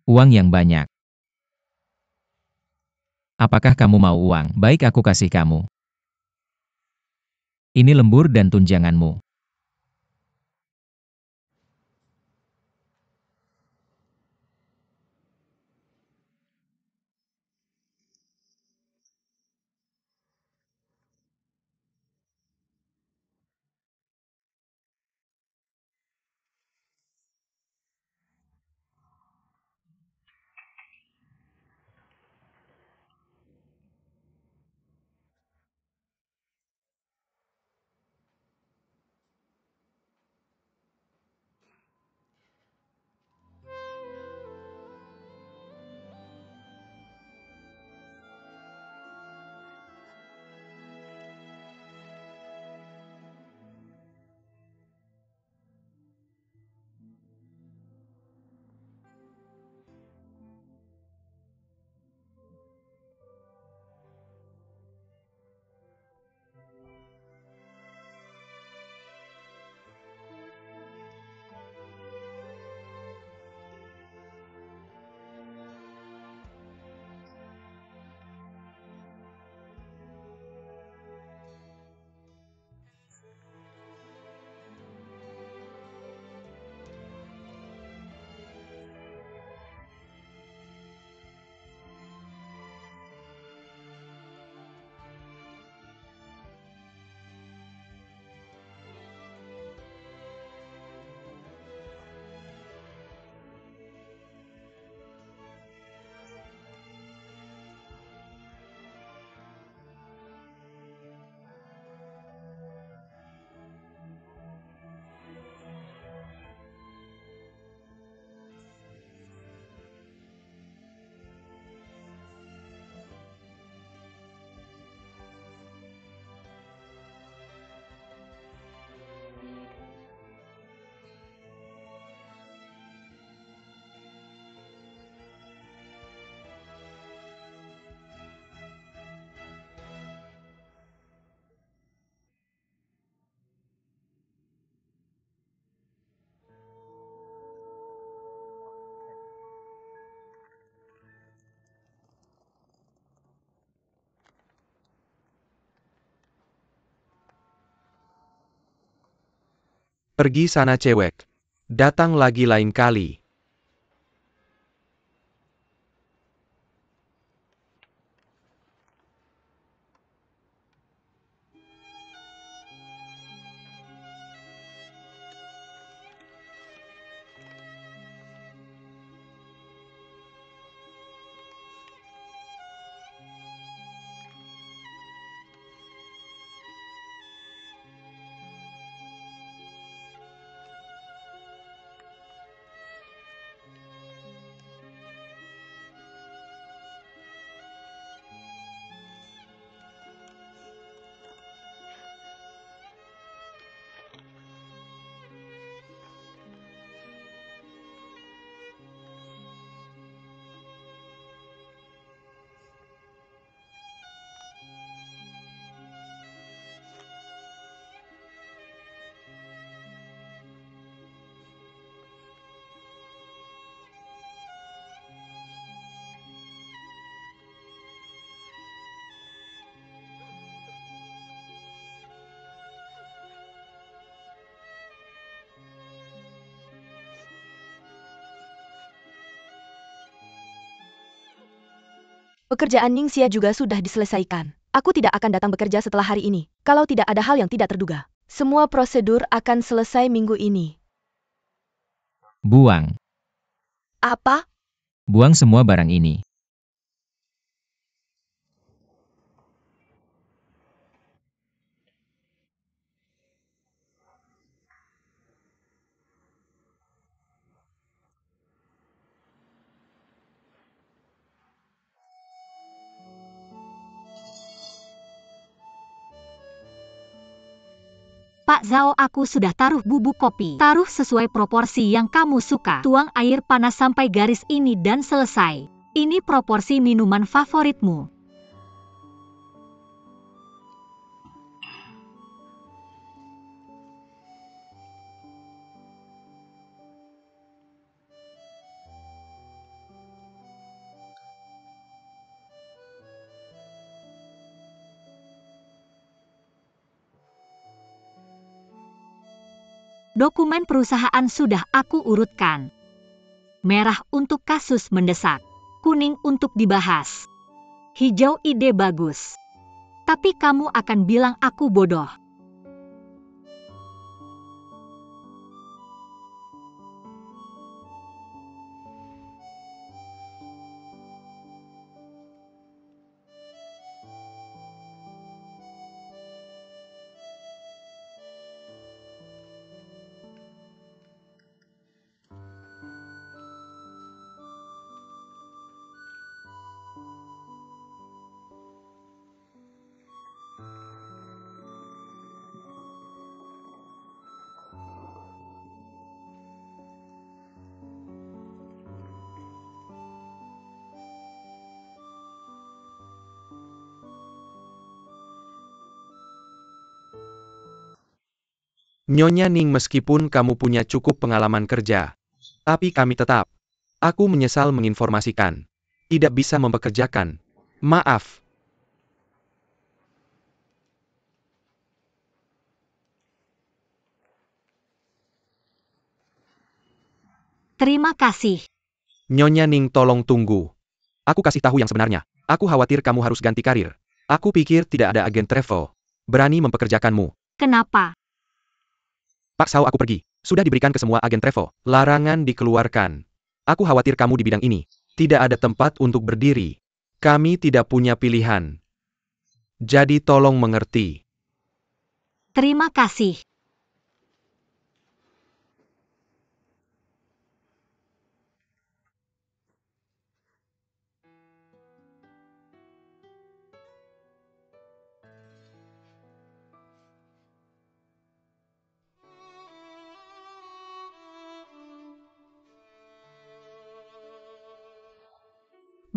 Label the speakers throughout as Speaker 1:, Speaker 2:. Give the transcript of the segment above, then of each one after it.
Speaker 1: Uang yang banyak. Apakah kamu mau uang? Baik, aku kasih kamu. Ini lembur dan tunjanganmu.
Speaker 2: Pergi sana cewek. Datang lagi lain kali.
Speaker 3: Pekerjaan Ningxia juga sudah diselesaikan. Aku tidak akan datang bekerja setelah hari ini, kalau tidak ada hal yang tidak terduga. Semua prosedur akan selesai minggu ini.
Speaker 1: Buang.
Speaker 3: Apa?
Speaker 1: Buang semua barang ini.
Speaker 4: Pak Zhao, aku sudah taruh bubuk kopi. Taruh sesuai proporsi yang kamu suka. Tuang air panas sampai garis ini dan selesai. Ini proporsi minuman favoritmu. Dokumen perusahaan sudah aku urutkan. Merah untuk kasus mendesak, kuning untuk dibahas. Hijau ide bagus. Tapi kamu akan bilang aku bodoh.
Speaker 2: Nyonya Ning, meskipun kamu punya cukup pengalaman kerja, tapi kami tetap. Aku menyesal menginformasikan. Tidak bisa mempekerjakan. Maaf.
Speaker 4: Terima kasih.
Speaker 2: Nyonya Ning, tolong tunggu. Aku kasih tahu yang sebenarnya. Aku khawatir kamu harus ganti karir. Aku pikir tidak ada agen travel berani mempekerjakanmu.
Speaker 4: Kenapa?
Speaker 2: Paksa aku pergi. Sudah diberikan ke semua agen travel. Larangan dikeluarkan. Aku khawatir kamu di bidang ini. Tidak ada tempat untuk berdiri. Kami tidak punya pilihan. Jadi tolong mengerti.
Speaker 4: Terima kasih.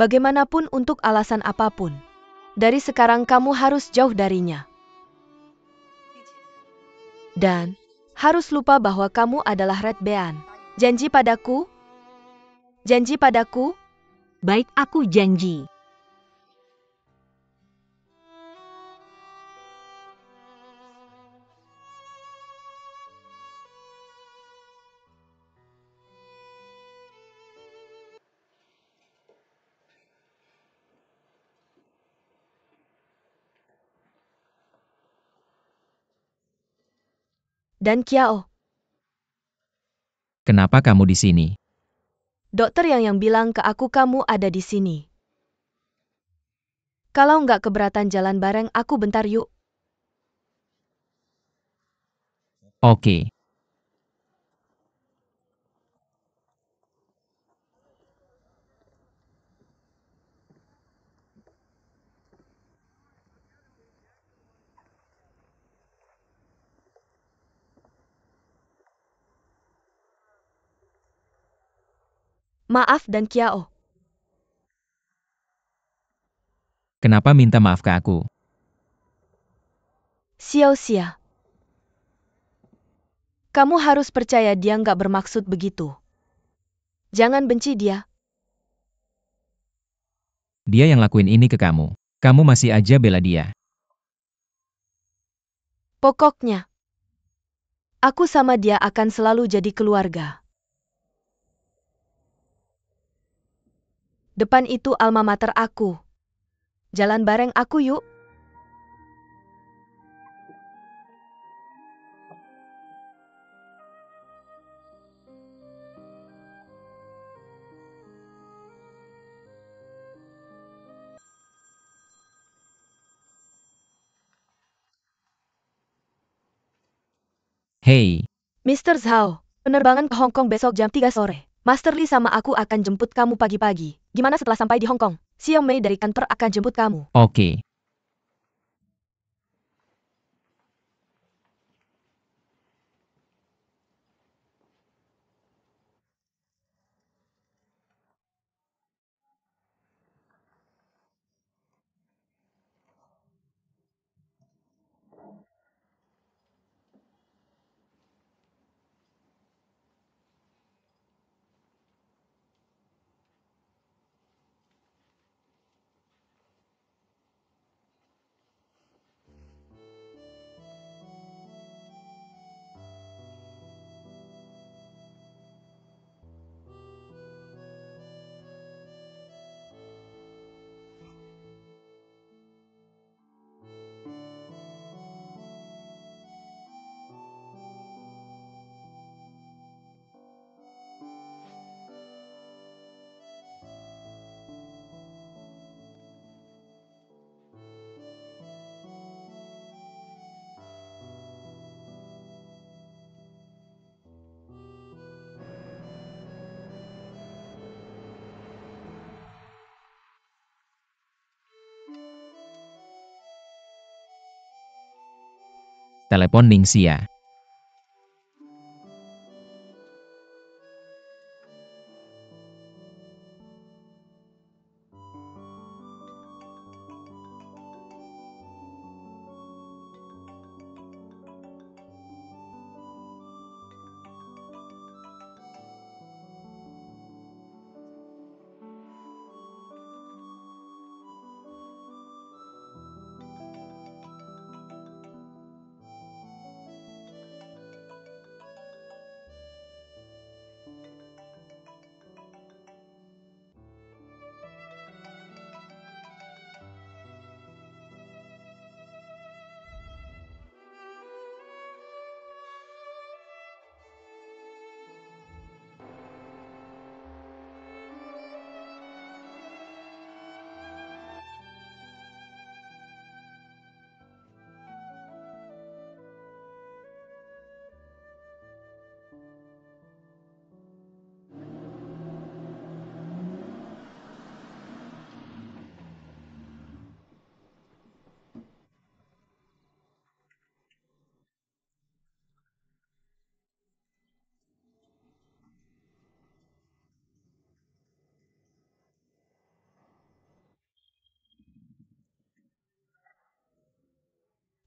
Speaker 3: Bagaimanapun untuk alasan apapun. Dari sekarang kamu harus jauh darinya. Dan, harus lupa bahwa kamu adalah Red Bean. Janji padaku? Janji padaku?
Speaker 4: Baik, aku janji.
Speaker 3: Dan Kiao,
Speaker 1: Kenapa kamu di sini?
Speaker 3: dokter yang bilang ke aku kamu ada di sini. Kalau nggak keberatan jalan bareng aku bentar yuk.
Speaker 1: Oke.
Speaker 3: Maaf dan Kiao.
Speaker 1: Kenapa minta maaf ke aku?
Speaker 3: Xiao-Xia. Kamu harus percaya dia nggak bermaksud begitu. Jangan benci dia.
Speaker 1: Dia yang lakuin ini ke kamu. Kamu masih aja bela dia.
Speaker 3: Pokoknya, aku sama dia akan selalu jadi keluarga. Depan itu alma mater aku. Jalan bareng aku yuk.
Speaker 1: Hei,
Speaker 3: Mr. Zhao, penerbangan ke Hong Kong besok jam 3 sore. Master Lee sama aku akan jemput kamu pagi-pagi. Gimana setelah sampai di Hong Kong? Xiao Mei dari kantor akan jemput kamu.
Speaker 1: oke. Telepon Ningxia.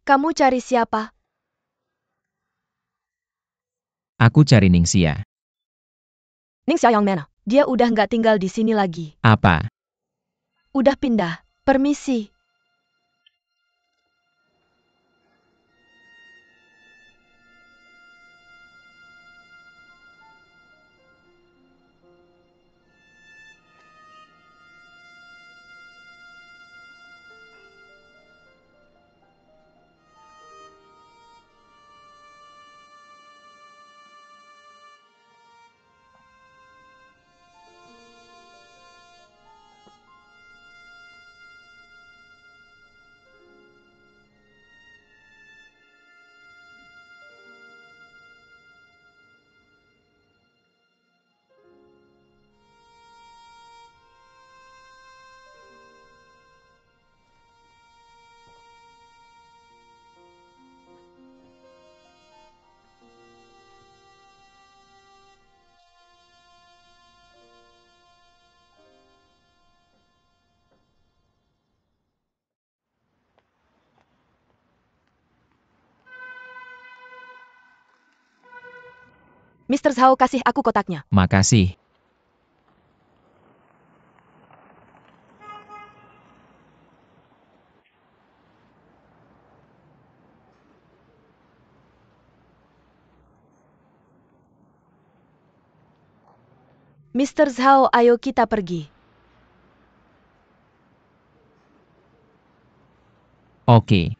Speaker 3: Kamu cari siapa?
Speaker 1: Aku cari Ningxia.
Speaker 3: Ningxia yang mana? Dia udah nggak tinggal di sini lagi.
Speaker 1: Apa?
Speaker 3: Udah pindah. Permisi. Mr. Zhao kasih aku kotaknya.
Speaker 1: Makasih.
Speaker 3: Mr. Zhao, ayo kita pergi.
Speaker 1: Oke.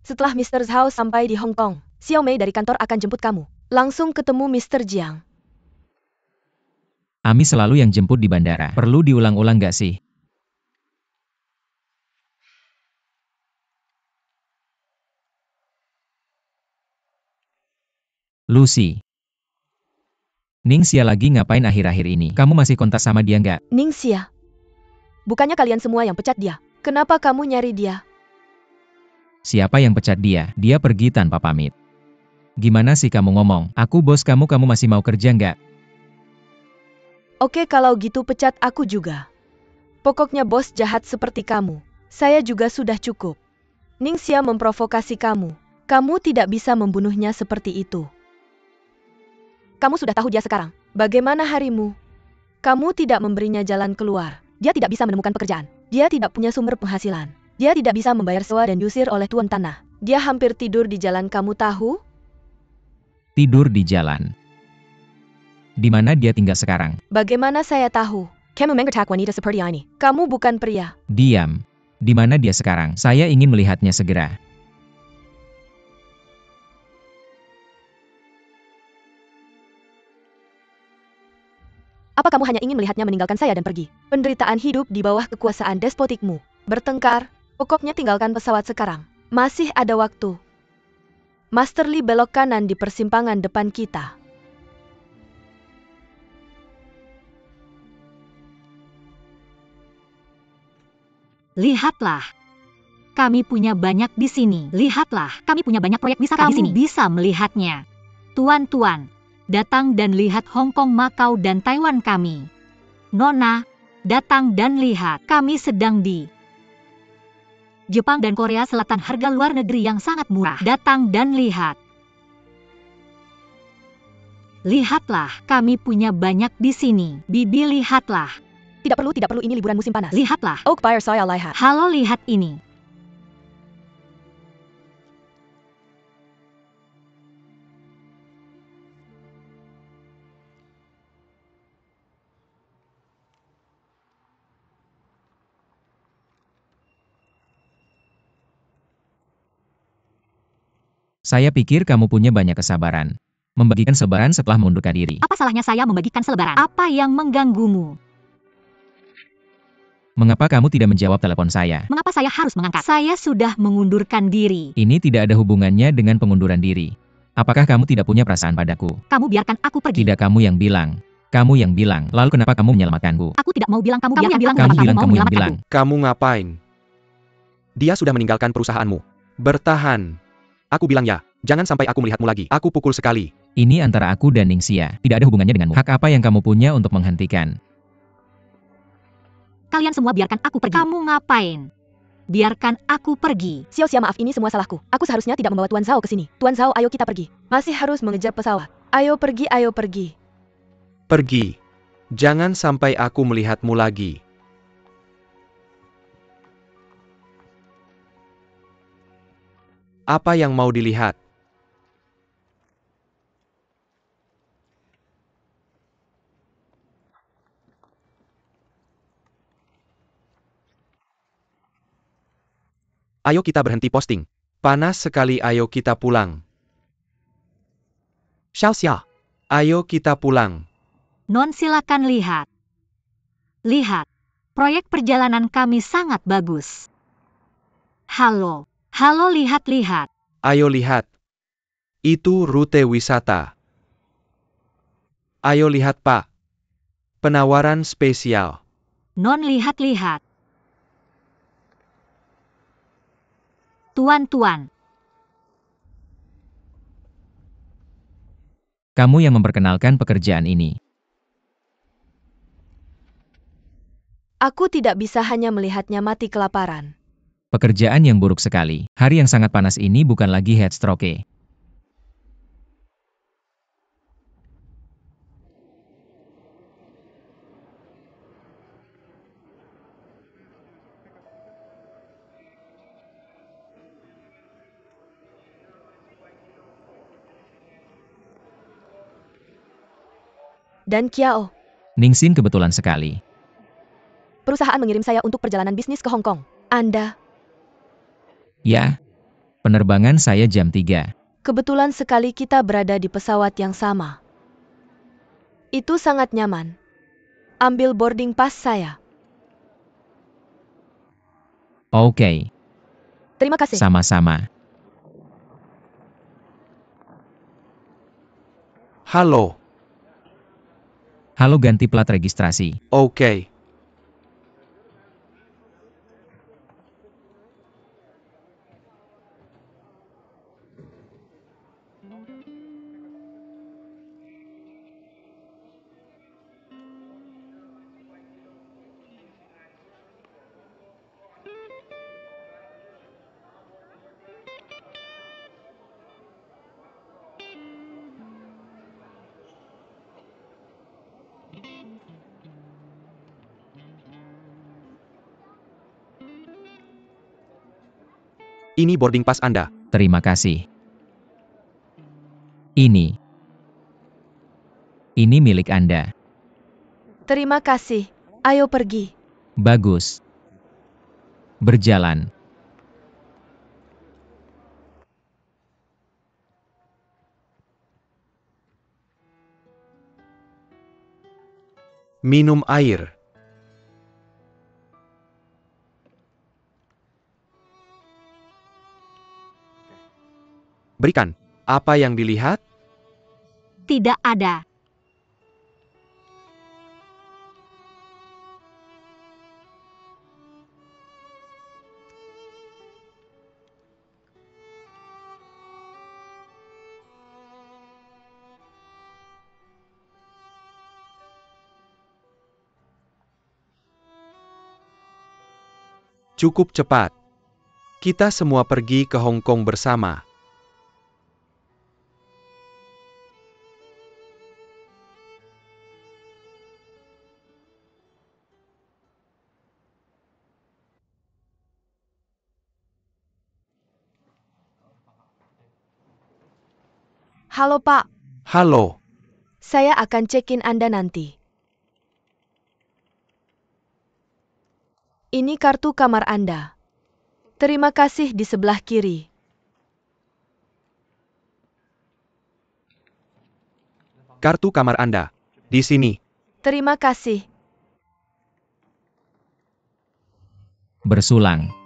Speaker 3: Setelah Mr. Zhao sampai di Hong Kong, Xiao Mei dari kantor akan jemput kamu. Langsung ketemu Mr. Jiang.
Speaker 1: Ami selalu yang jemput di bandara. Perlu diulang-ulang gak sih? Lucy. Ningxia lagi ngapain akhir-akhir ini? Kamu masih kontak sama dia nggak?
Speaker 3: Ningxia. Bukannya kalian semua yang pecat dia? Kenapa kamu nyari dia?
Speaker 1: Siapa yang pecat dia? Dia pergi tanpa pamit. Gimana sih kamu ngomong? Aku bos kamu masih mau kerja nggak?
Speaker 3: Oke, kalau gitu pecat aku juga. Pokoknya bos jahat seperti kamu. Saya juga sudah cukup. Ningxia memprovokasi kamu. Kamu tidak bisa membunuhnya seperti itu. Kamu sudah tahu dia sekarang. Bagaimana harimu? Kamu tidak memberinya jalan keluar. Dia tidak bisa menemukan pekerjaan. Dia tidak punya sumber penghasilan. Dia tidak bisa membayar sewa dan diusir oleh tuan tanah. Dia hampir tidur di jalan, kamu tahu?
Speaker 1: Tidur di jalan. Di mana dia tinggal sekarang?
Speaker 3: Bagaimana saya tahu? Kamu menggertak wanita seperti ini. Kamu bukan pria.
Speaker 1: Diam. Di mana dia sekarang? Saya ingin melihatnya segera.
Speaker 3: Apa kamu hanya ingin melihatnya meninggalkan saya dan pergi? Penderitaan hidup di bawah kekuasaan despotikmu. Bertengkar, pokoknya tinggalkan pesawat sekarang. Masih ada waktu. Master Li belok kanan di persimpangan depan kita.
Speaker 4: Lihatlah. Kami punya banyak di sini. Lihatlah, kami punya banyak proyek wisata di sini. Kamu bisa melihatnya. Tuan-tuan, datang dan lihat Hong Kong, Macau, dan Taiwan kami. Nona, datang dan lihat. Kami sedang di Jepang dan Korea Selatan, harga luar negeri yang sangat murah. Datang dan lihat. Lihatlah, kami punya banyak di sini. Bibi, lihatlah.
Speaker 3: Tidak perlu, ini liburan musim panas.
Speaker 4: Lihatlah.
Speaker 3: Oak Fire saya lihat.
Speaker 4: Halo, lihat ini.
Speaker 1: Saya pikir kamu punya banyak kesabaran. Membagikan selebaran setelah mengundurkan diri.
Speaker 4: Apa salahnya saya membagikan selebaran? Apa yang mengganggumu?
Speaker 1: Mengapa kamu tidak menjawab telepon saya?
Speaker 4: Mengapa saya harus mengangkat? Saya sudah mengundurkan diri.
Speaker 1: Ini tidak ada hubungannya dengan pengunduran diri. Apakah kamu tidak punya perasaan padaku?
Speaker 4: Kamu biarkan aku pergi.
Speaker 1: Tidak, kamu yang bilang. Kamu yang bilang. Lalu kenapa kamu menyelamatkanku?
Speaker 4: Aku tidak mau bilang kamu
Speaker 3: Kamu
Speaker 4: biarkan
Speaker 3: yang bilang
Speaker 4: aku.
Speaker 1: Kamu bilang
Speaker 4: mau
Speaker 1: kamu yang
Speaker 4: menyelamatkanku.
Speaker 1: bilang.
Speaker 2: Kamu ngapain? Dia sudah meninggalkan perusahaanmu. Bertahan. Aku bilang ya, jangan sampai aku melihatmu lagi. Aku pukul sekali.
Speaker 1: Ini antara aku dan Ningxia. Tidak ada hubungannya denganmu. Hak apa yang kamu punya untuk menghentikan?
Speaker 4: Kalian semua biarkan aku pergi. Kamu ngapain? Biarkan aku pergi.
Speaker 3: Xiao, maaf, ini semua salahku. Aku seharusnya tidak membawa Tuan Zhao ke sini. Tuan Zhao, ayo kita pergi. Masih harus mengejar pesawat. Ayo pergi, ayo pergi.
Speaker 2: Pergi. Jangan sampai aku melihatmu lagi. Apa yang mau dilihat? Ayo kita berhenti posting. Panas sekali, ayo kita pulang. Xiao, ayo kita pulang.
Speaker 4: Non, silakan lihat. Lihat. Proyek perjalanan kami sangat bagus. Halo. Halo, lihat-lihat.
Speaker 2: Ayo lihat. Itu rute wisata. Ayo lihat, Pak. Penawaran spesial.
Speaker 4: Non, lihat-lihat. Tuan-tuan.
Speaker 1: Kamu yang memperkenalkan pekerjaan ini.
Speaker 3: Aku tidak bisa hanya melihatnya mati kelaparan.
Speaker 1: Pekerjaan yang buruk sekali. Hari yang sangat panas ini bukan lagi headstroke.
Speaker 3: Dan Kiao,
Speaker 1: Ningxin kebetulan sekali.
Speaker 3: perusahaan mengirim saya untuk perjalanan bisnis ke Hong Kong. Anda,
Speaker 1: Ya, penerbangan saya jam 3.
Speaker 3: kebetulan sekali kita berada di pesawat yang sama. Itu sangat nyaman. Ambil boarding pass saya.
Speaker 1: Oke,
Speaker 3: Terima kasih.
Speaker 1: sama-sama.
Speaker 2: Halo.
Speaker 1: Halo, ganti plat registrasi.
Speaker 2: Oke. Ini boarding pass Anda.
Speaker 1: Terima kasih. Ini milik Anda.
Speaker 3: Terima kasih. Ayo pergi.
Speaker 1: Bagus. Berjalan.
Speaker 2: Minum air. Berikan. Apa yang dilihat?
Speaker 4: Tidak ada.
Speaker 2: Cukup cepat. Kita semua pergi ke Hong Kong bersama.
Speaker 3: Halo Pak,
Speaker 2: Halo.
Speaker 3: saya akan check-in Anda nanti. Ini kartu kamar Anda. Terima kasih di sebelah kiri.
Speaker 2: Kartu kamar Anda. Di sini.
Speaker 3: Terima kasih.
Speaker 1: Bersulang.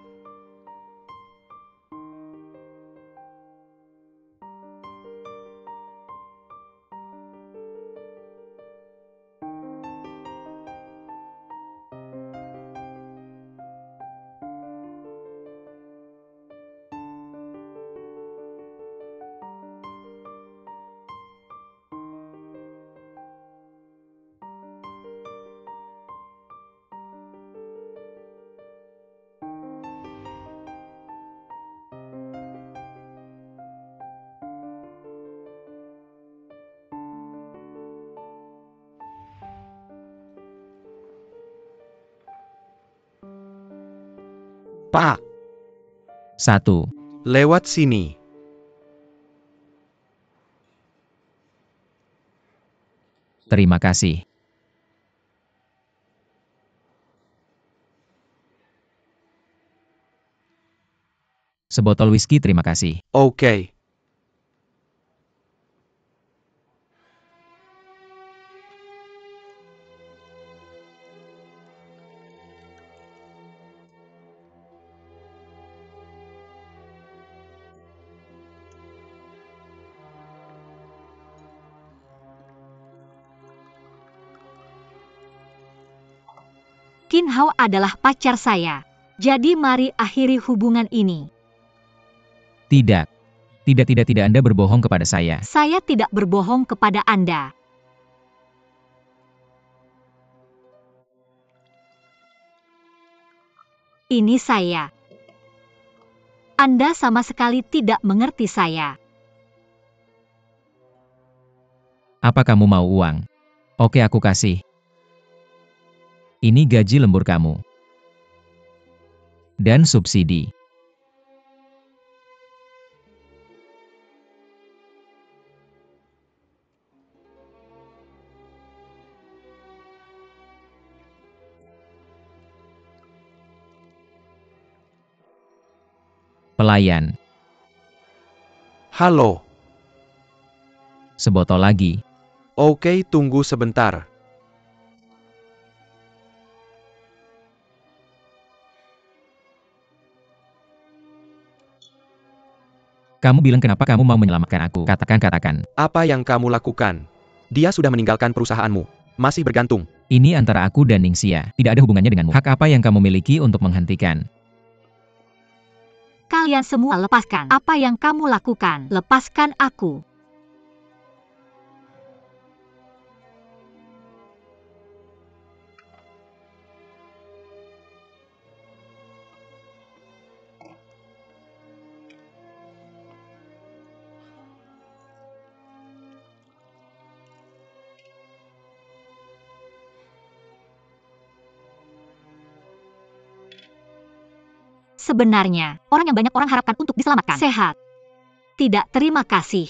Speaker 2: Pak,
Speaker 1: 1.
Speaker 2: lewat sini.
Speaker 1: Terima kasih. Sebotol whisky terima kasih.
Speaker 2: Oke.
Speaker 4: Qin Hao adalah pacar saya. Jadi mari akhiri hubungan ini.
Speaker 1: Tidak. Tidak Anda berbohong kepada saya.
Speaker 4: Saya tidak berbohong kepada Anda. Ini saya. Anda sama sekali tidak mengerti saya.
Speaker 1: Apa kamu mau uang? Oke, aku kasih. Ini gaji lembur kamu. Dan subsidi. Pelayan.
Speaker 2: Halo.
Speaker 1: Sebotol lagi.
Speaker 2: Oke, tunggu sebentar.
Speaker 1: Kamu bilang kenapa kamu mau menyelamatkan aku? Katakan.
Speaker 2: Apa yang kamu lakukan? Dia sudah meninggalkan perusahaanmu. Masih bergantung.
Speaker 1: Ini antara aku dan Ningxia. Tidak ada hubungannya denganmu. Hak apa yang kamu miliki untuk menghentikan?
Speaker 4: Kalian semua lepaskan. Apa yang kamu lakukan? Lepaskan aku. Sebenarnya, orang yang banyak orang harapkan untuk diselamatkan. Sehat. Tidak, terima kasih.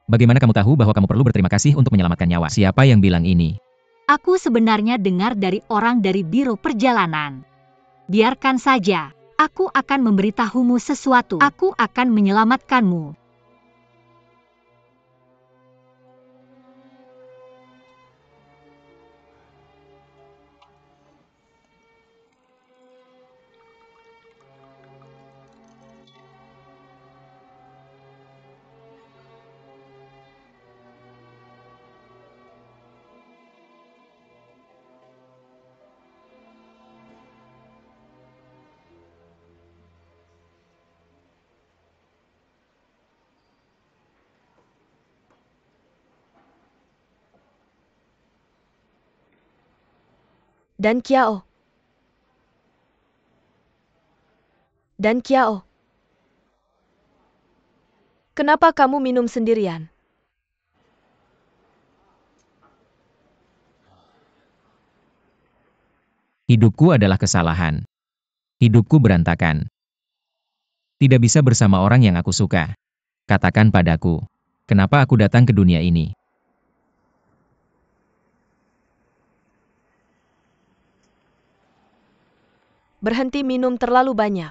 Speaker 1: Bagaimana kamu tahu bahwa kamu perlu berterima kasih untuk menyelamatkan nyawa? Siapa yang bilang ini?
Speaker 4: Aku sebenarnya dengar dari orang dari Biro Perjalanan. Biarkan saja. Aku akan memberitahumu sesuatu. Aku akan menyelamatkanmu.
Speaker 3: Dan Kiao. Dan Kiao. Kenapa kamu minum sendirian?
Speaker 1: Hidupku adalah kesalahan. Hidupku berantakan. Tidak bisa bersama orang yang aku suka. Katakan padaku, kenapa aku datang ke dunia ini?
Speaker 3: Berhenti minum terlalu banyak.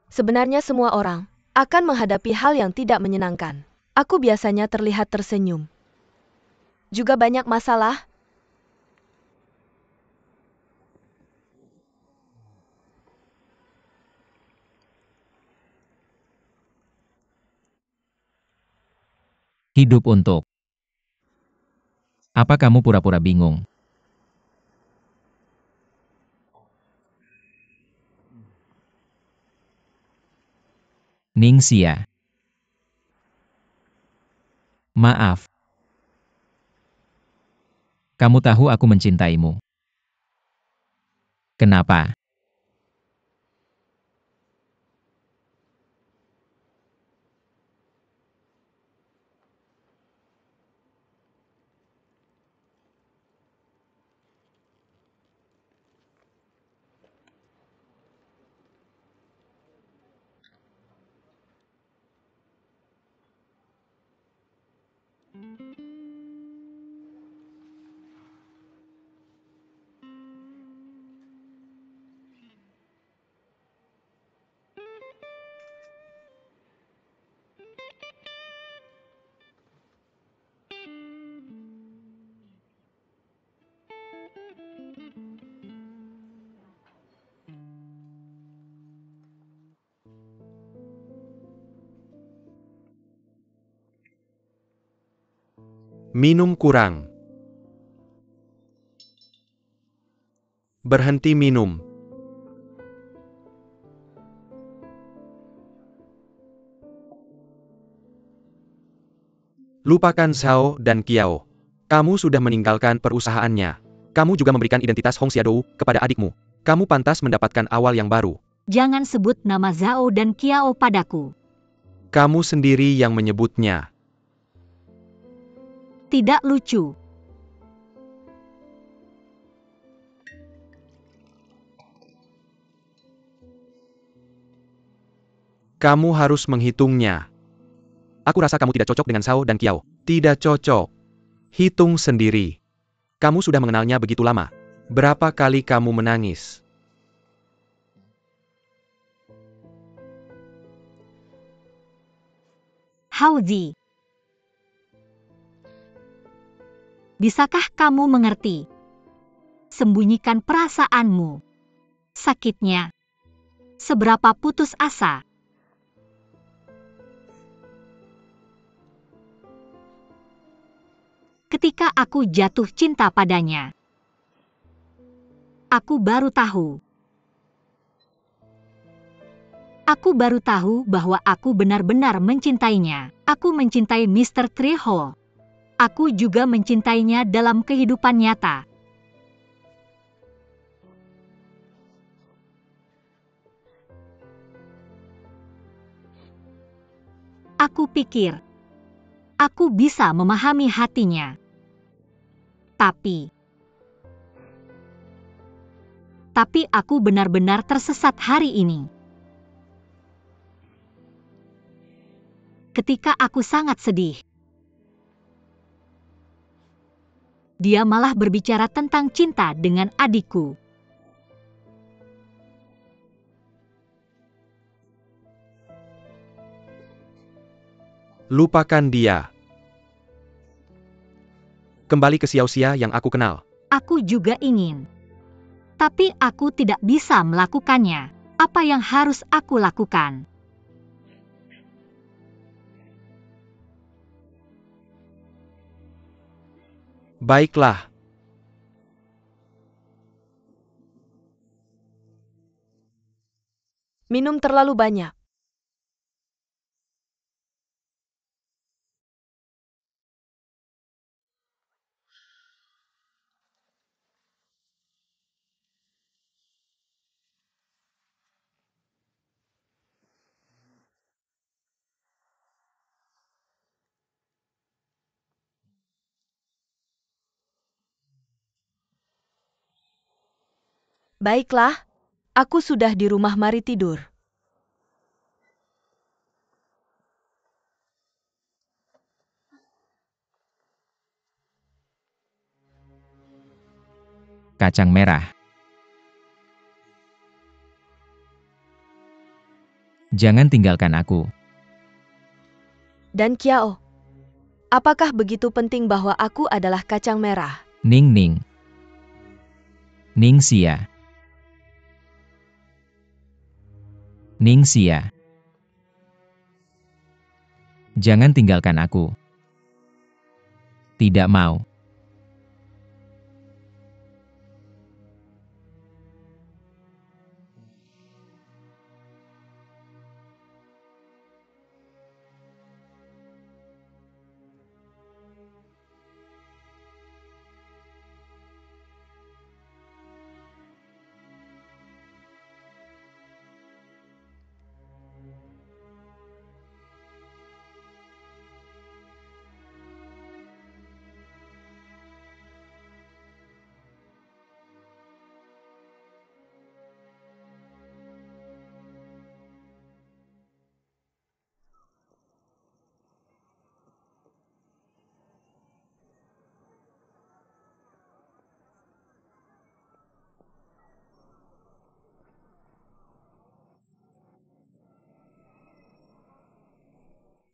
Speaker 3: Sebenarnya semua orang akan menghadapi hal yang tidak menyenangkan. Aku biasanya terlihat tersenyum. Juga banyak masalah.
Speaker 1: Hidup untuk. Apa kamu pura-pura bingung? Ningxia. Maaf. Kamu tahu aku mencintaimu. Kenapa?
Speaker 2: Minum kurang. Berhenti minum. Lupakan Zhao dan Kiao. Kamu sudah meninggalkan perusahaannya. Kamu juga memberikan identitas Hong Xiaodou kepada adikmu. Kamu pantas mendapatkan awal yang baru.
Speaker 4: Jangan sebut nama Zhao dan Kiao padaku.
Speaker 2: Kamu sendiri yang menyebutnya.
Speaker 4: Tidak lucu.
Speaker 2: Kamu harus menghitungnya. Aku rasa kamu tidak cocok dengan Zhao dan Kiao. Tidak cocok. Hitung sendiri. Kamu sudah mengenalnya begitu lama. Berapa kali kamu menangis?
Speaker 4: Haozi. Bisakah kamu mengerti? Sembunyikan perasaanmu. Sakitnya. Seberapa putus asa. Ketika aku jatuh cinta padanya, aku baru tahu. Aku baru tahu bahwa aku benar-benar mencintainya. Aku mencintai Mr. Trejo. Aku juga mencintainya dalam kehidupan nyata. Aku pikir, aku bisa memahami hatinya. Tapi aku benar-benar tersesat hari ini. Ketika aku sangat sedih, dia malah berbicara tentang cinta dengan adikku.
Speaker 2: Lupakan dia. Kembali ke Xiao Xia yang aku kenal.
Speaker 4: Aku juga ingin. Tapi aku tidak bisa melakukannya. Apa yang harus aku lakukan?
Speaker 2: Baiklah.
Speaker 3: Minum terlalu banyak. Baiklah, aku sudah di rumah, mari tidur.
Speaker 1: Kacang merah. Jangan tinggalkan aku.
Speaker 3: Dan Kiao, apakah begitu penting bahwa aku adalah kacang merah?
Speaker 1: Ning Ning. Ningxia. Ningxia. Jangan tinggalkan aku. Tidak mau.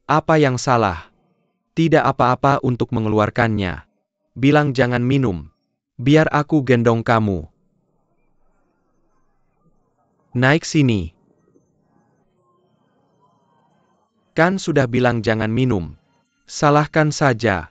Speaker 2: Apa yang salah? Tidak apa-apa untuk mengeluarkannya. Bilang jangan minum. Biar aku gendong kamu. Naik sini. Kan sudah bilang jangan minum. Salahkan saja.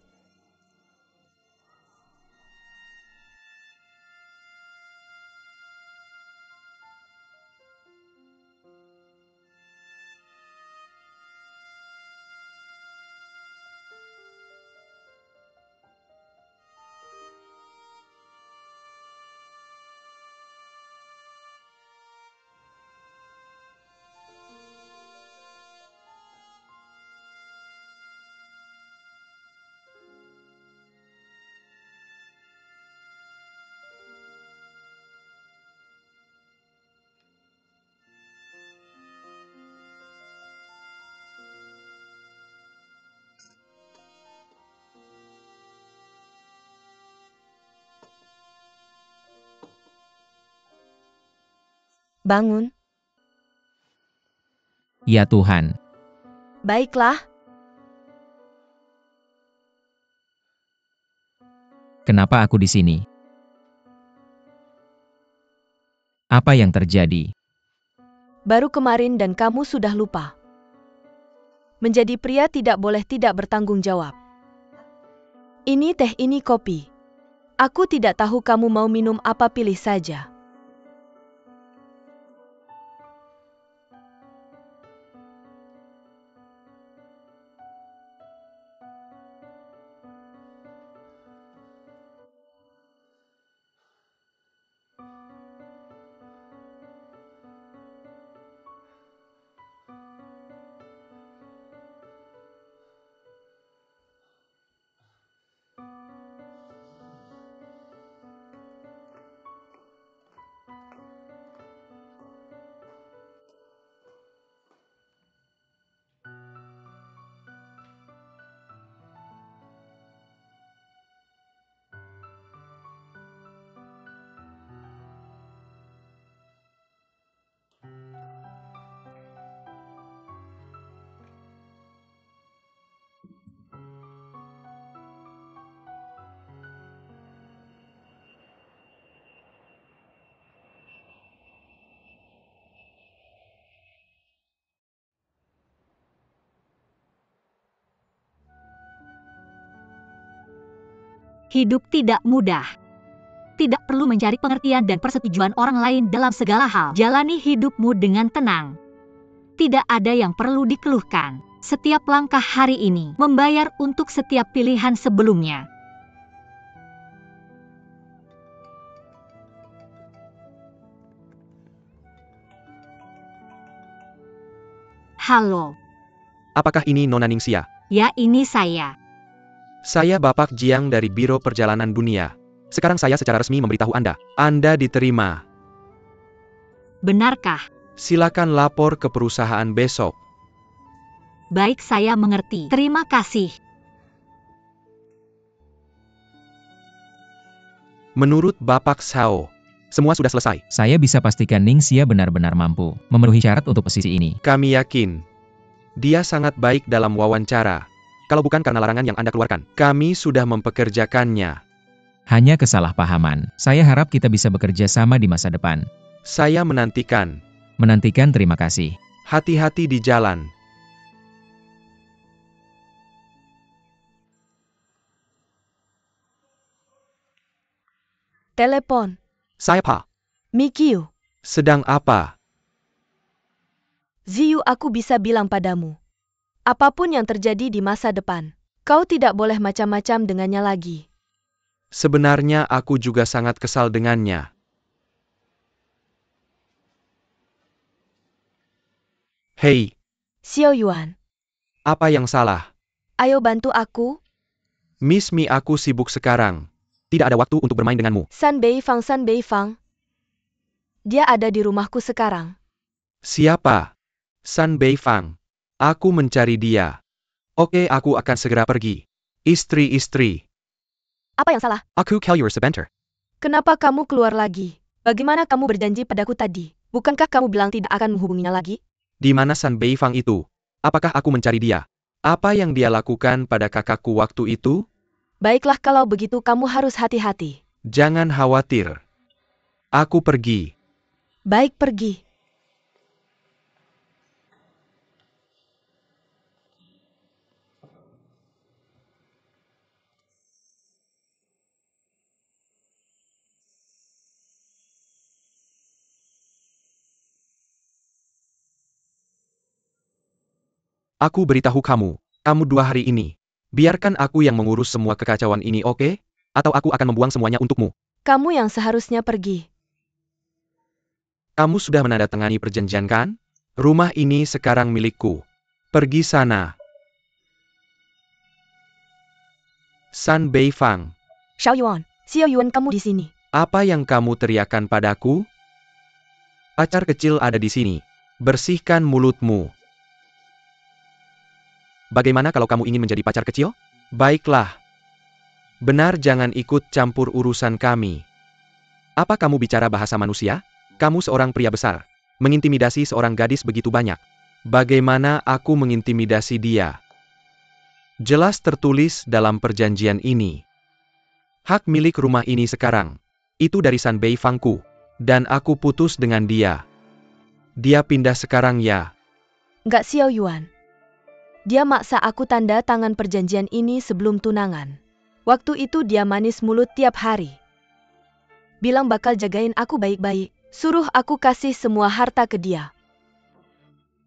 Speaker 3: Bangun.
Speaker 1: Ya Tuhan.
Speaker 3: Baiklah,
Speaker 1: Kenapa aku di sini? Apa yang terjadi?
Speaker 3: baru kemarin dan kamu sudah lupa. Menjadi pria tidak boleh tidak bertanggung jawab. Ini teh, ini kopi. Aku tidak tahu kamu mau minum apa, pilih saja.
Speaker 4: Hidup tidak mudah. Tidak perlu mencari pengertian dan persetujuan orang lain dalam segala hal. Jalani hidupmu dengan tenang. Tidak ada yang perlu dikeluhkan. Setiap langkah hari ini membayar untuk setiap pilihan sebelumnya. Halo,
Speaker 2: Apakah ini Nona Ningxia?
Speaker 4: ya ini saya.
Speaker 2: Saya Bapak Jiang dari Biro Perjalanan Dunia. Sekarang saya secara resmi memberitahu Anda. Anda diterima.
Speaker 4: benarkah?
Speaker 2: Silakan lapor ke perusahaan besok.
Speaker 4: Baik, saya mengerti. Terima kasih.
Speaker 2: Menurut Bapak Xiao, semua sudah selesai.
Speaker 1: Saya bisa pastikan Ning Xia benar-benar mampu memenuhi syarat untuk posisi ini.
Speaker 2: Kami yakin dia sangat baik dalam wawancara. Kalau bukan karena larangan yang Anda keluarkan, kami sudah mempekerjakannya.
Speaker 1: Hanya kesalahpahaman. Saya harap kita bisa bekerja sama di masa depan.
Speaker 2: Saya menantikan.
Speaker 1: Menantikan, terima kasih.
Speaker 2: Hati-hati di jalan.
Speaker 3: Telepon.
Speaker 2: Saya Pak.
Speaker 3: Mikyu.
Speaker 2: Sedang apa?
Speaker 3: Ziyu, aku bisa bilang padamu. Apapun yang terjadi di masa depan, kau tidak boleh macam-macam dengannya lagi.
Speaker 2: Sebenarnya aku juga sangat kesal dengannya. Hei,
Speaker 3: Xiao Yuan,
Speaker 2: apa yang salah?
Speaker 3: ayo bantu aku.
Speaker 2: Miss Mi, aku sibuk sekarang. Tidak ada waktu untuk bermain denganmu.
Speaker 3: San Beifang. Dia ada di rumahku sekarang.
Speaker 2: Siapa? San Beifang. Aku mencari dia. Oke, aku akan segera pergi. Istri-istri.
Speaker 3: Apa yang salah?
Speaker 2: Aku Kellyur sebentar.
Speaker 3: Kenapa kamu keluar lagi? Bagaimana kamu berjanji padaku tadi? Bukankah kamu bilang tidak akan menghubunginya lagi?
Speaker 2: Di mana San Beifang itu? Apakah aku mencari dia? Apa yang dia lakukan pada kakakku waktu itu?
Speaker 3: Baiklah, kalau begitu kamu harus hati-hati.
Speaker 2: Jangan khawatir. Aku pergi.
Speaker 3: Baik, pergi.
Speaker 2: Aku beritahu kamu 2 hari ini. Biarkan aku yang mengurus semua kekacauan ini, oke? Atau aku akan membuang semuanya untukmu.
Speaker 3: Kamu yang seharusnya pergi.
Speaker 2: Kamu sudah menandatangani perjanjian kan? Rumah ini sekarang milikku. Pergi sana. San Beifang,
Speaker 3: Xiao Yuan, kamu di sini.
Speaker 2: apa yang kamu teriakkan padaku? Pacar kecil ada di sini. Bersihkan mulutmu. Bagaimana kalau kamu ingin menjadi pacar kecil? Baiklah. Benar, jangan ikut campur urusan kami. Apa kamu bicara bahasa manusia? Kamu seorang pria besar. Mengintimidasi seorang gadis begitu banyak. Bagaimana aku mengintimidasi dia? Jelas tertulis dalam perjanjian ini. Hak milik rumah ini sekarang. Itu dari San Beifangku. Dan aku putus dengan dia. Dia pindah sekarang ya.
Speaker 3: Nggak, Xiao Yuan. Dia maksa aku tanda tangan perjanjian ini sebelum tunangan. Waktu itu dia manis mulut tiap hari. Bilang bakal jagain aku baik-baik. Suruh aku kasih semua harta ke dia.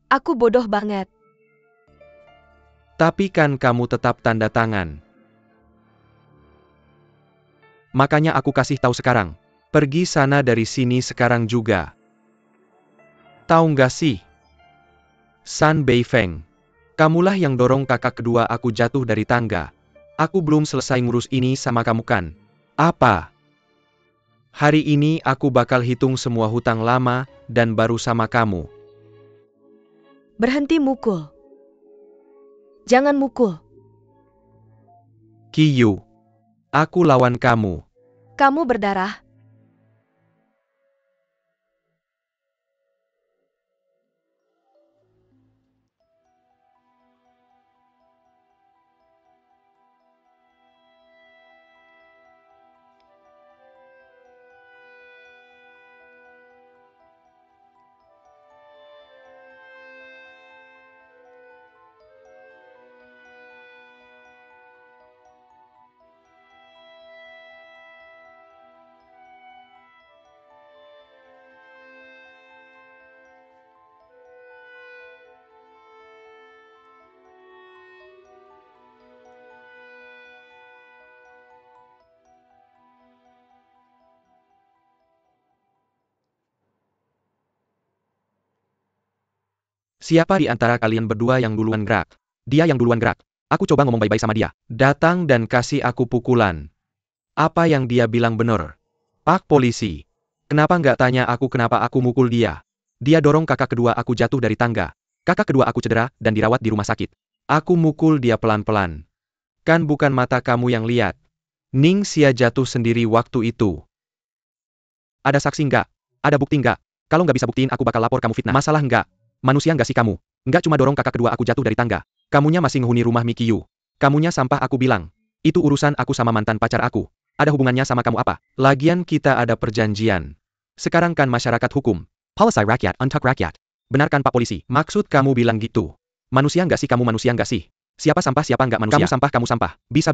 Speaker 3: Aku bodoh banget.
Speaker 2: Tapi kan kamu tetap tanda tangan. Makanya aku kasih tahu sekarang. Pergi sana dari sini sekarang juga. Tahu nggak sih? San Beifeng. Kamulah yang dorong kakak kedua aku jatuh dari tangga. Aku belum selesai ngurus ini sama kamu kan? Apa? Hari ini aku bakal hitung semua hutang lama, dan baru sama kamu.
Speaker 3: Berhenti mukul. Jangan mukul.
Speaker 2: Kiyu. Aku lawan kamu.
Speaker 3: Kamu berdarah.
Speaker 2: Siapa di antara kalian berdua yang duluan gerak? Dia yang duluan gerak. Aku coba ngomong baik-baik sama dia. Datang dan kasih aku pukulan. Apa yang dia bilang benar? Pak polisi. Kenapa nggak tanya aku kenapa aku mukul dia? Dia dorong kakak kedua aku jatuh dari tangga. Kakak kedua aku cedera dan dirawat di rumah sakit. Aku mukul dia pelan-pelan. Kan bukan mata kamu yang lihat. Ning Xia jatuh sendiri waktu itu. Ada saksi nggak? Ada bukti nggak? Kalau nggak bisa buktiin aku bakal lapor kamu fitnah. Masalah nggak? Manusia nggak sih kamu? Nggak cuma dorong kakak kedua aku jatuh dari tangga. Kamunya masih ngehuni rumah Mikiyu. Kamunya sampah aku bilang. Itu urusan aku sama mantan pacar aku. Ada hubungannya sama kamu apa? Lagian kita ada perjanjian. Sekarang kan masyarakat hukum. Policy rakyat untuk rakyat. Benarkan Pak Polisi? Maksud kamu bilang gitu? Manusia nggak sih kamu manusia nggak sih? Siapa sampah siapa nggak manusia? Kamu sampah. Bisa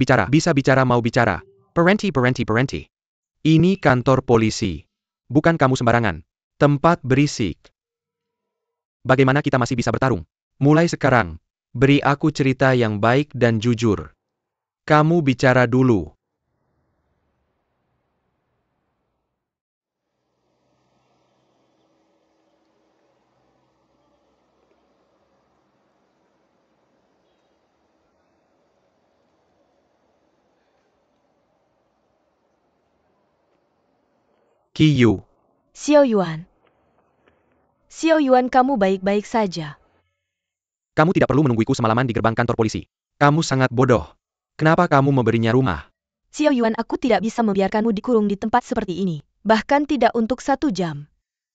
Speaker 2: bicara mau bicara. Berhenti. Ini kantor polisi. Bukan kamu sembarangan. Tempat berisik. Bagaimana kita masih bisa bertarung? Mulai sekarang, beri aku cerita yang baik dan jujur. Kamu bicara dulu. Kiyu.
Speaker 3: Xiao Yuan. Xiao Yuan, kamu baik-baik saja.
Speaker 2: Kamu tidak perlu menungguiku semalaman di gerbang kantor polisi. Kamu sangat bodoh. Kenapa kamu memberinya rumah?
Speaker 3: Xiao Yuan, aku tidak bisa membiarkanmu dikurung di tempat seperti ini. Bahkan tidak untuk 1 jam.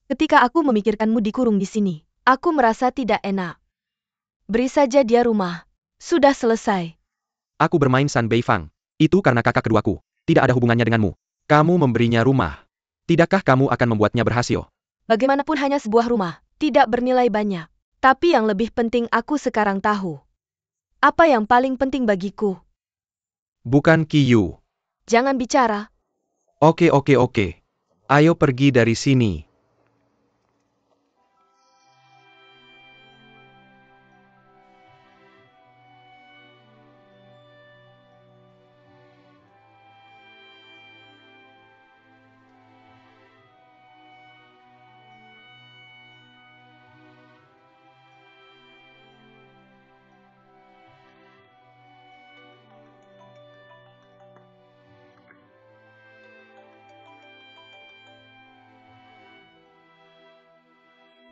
Speaker 3: Ketika aku memikirkanmu dikurung di sini, aku merasa tidak enak. Beri saja dia rumah. Sudah selesai.
Speaker 2: Aku bermain San Beifang. Itu karena kakak keduaku. Tidak ada hubungannya denganmu. Kamu memberinya rumah. Tidakkah kamu akan membuatnya berhasil?
Speaker 3: Bagaimanapun hanya sebuah rumah, tidak bernilai banyak. Tapi yang lebih penting aku sekarang tahu. Apa yang paling penting bagiku?
Speaker 2: Bukan Kiyu.
Speaker 3: Jangan bicara.
Speaker 2: Oke. Ayo pergi dari sini.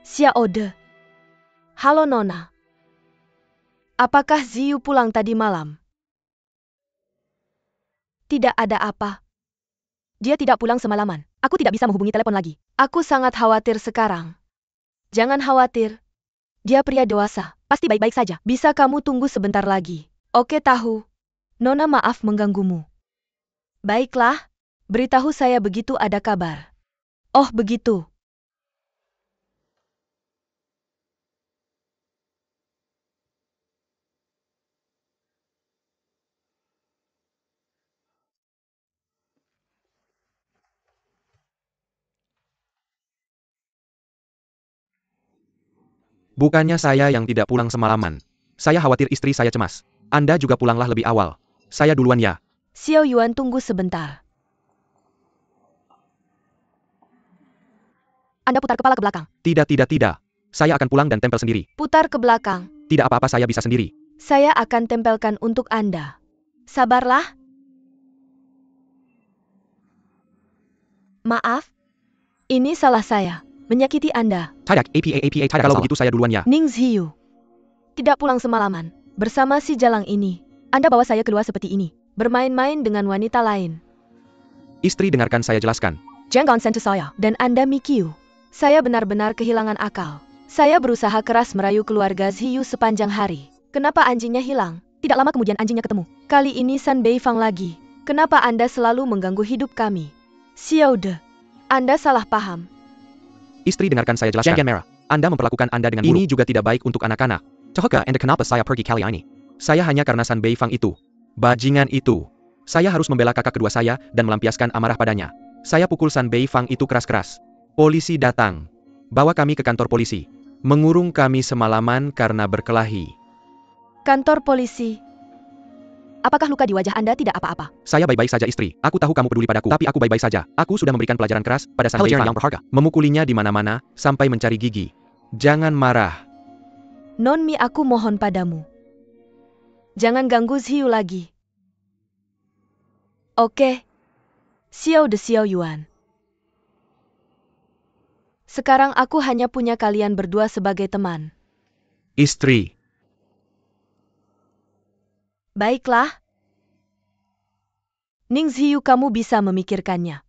Speaker 3: Xiao De. Halo Nona. Apakah Ziyu pulang tadi malam? Tidak ada apa. Dia tidak pulang semalaman. Aku tidak bisa menghubungi telepon lagi. Aku sangat khawatir sekarang. Jangan khawatir. Dia pria dewasa. Pasti baik-baik saja. Bisa kamu tunggu sebentar lagi? Oke, tahu. Nona, maaf mengganggumu. Baiklah. Beritahu saya begitu ada kabar. Oh, begitu.
Speaker 2: Bukannya saya yang tidak pulang semalaman. Saya khawatir istri saya cemas. Anda juga pulanglah lebih awal. Saya duluan ya.
Speaker 3: Xiao Yuan, tunggu sebentar. Anda putar kepala ke belakang.
Speaker 2: Tidak. Saya akan pulang dan tempel sendiri.
Speaker 3: Putar ke belakang.
Speaker 2: Tidak apa-apa, saya bisa sendiri.
Speaker 3: Saya akan tempelkan untuk Anda. Sabarlah. Maaf. Ini salah saya. Menyakiti Anda.
Speaker 2: Tidak, APA, tidak. Kalau begitu saya duluan ya.
Speaker 3: Ning Ziyu. Tidak pulang semalaman. Bersama si Jalang ini. Anda bawa saya keluar seperti ini. Bermain-main dengan wanita lain.
Speaker 2: Istri, dengarkan saya jelaskan.
Speaker 3: Jangan sentuh saya. Dan Anda Mikiyu. Saya benar-benar kehilangan akal. Saya berusaha keras merayu keluarga Ziyu sepanjang hari. Kenapa anjingnya hilang? Tidak lama kemudian anjingnya ketemu. Kali ini San Beifang lagi. Kenapa Anda selalu mengganggu hidup kami? Xiao De. Anda salah paham.
Speaker 2: Istri, dengarkan saya jelaskan. Jangan merah. Anda memperlakukan Anda dengan buruk. Ini juga tidak baik untuk anak-anak. Coba Anda kenapa saya pergi kali ini? Saya hanya karena San Beifang itu. Bajingan itu. Saya harus membela kakak kedua saya dan melampiaskan amarah padanya. Saya pukul San Beifang itu keras-keras. Polisi datang. Bawa kami ke kantor polisi. Mengurung kami semalaman karena berkelahi.
Speaker 3: Kantor polisi. Apakah luka di wajah Anda tidak apa-apa?
Speaker 2: Saya baik-baik saja, istri. Aku tahu kamu peduli padaku, tapi aku baik-baik saja. Aku sudah memberikan pelajaran keras pada San Beifang yang berharga. Memukulinya di mana-mana, sampai mencari gigi. Jangan marah.
Speaker 3: Non Mi, aku mohon padamu. Jangan ganggu Ziyu lagi. Oke. Xiao De, Xiao Yuan. Sekarang aku hanya punya kalian berdua sebagai teman.
Speaker 2: Istri.
Speaker 3: Baiklah. Ning Ziyu, kamu bisa memikirkannya.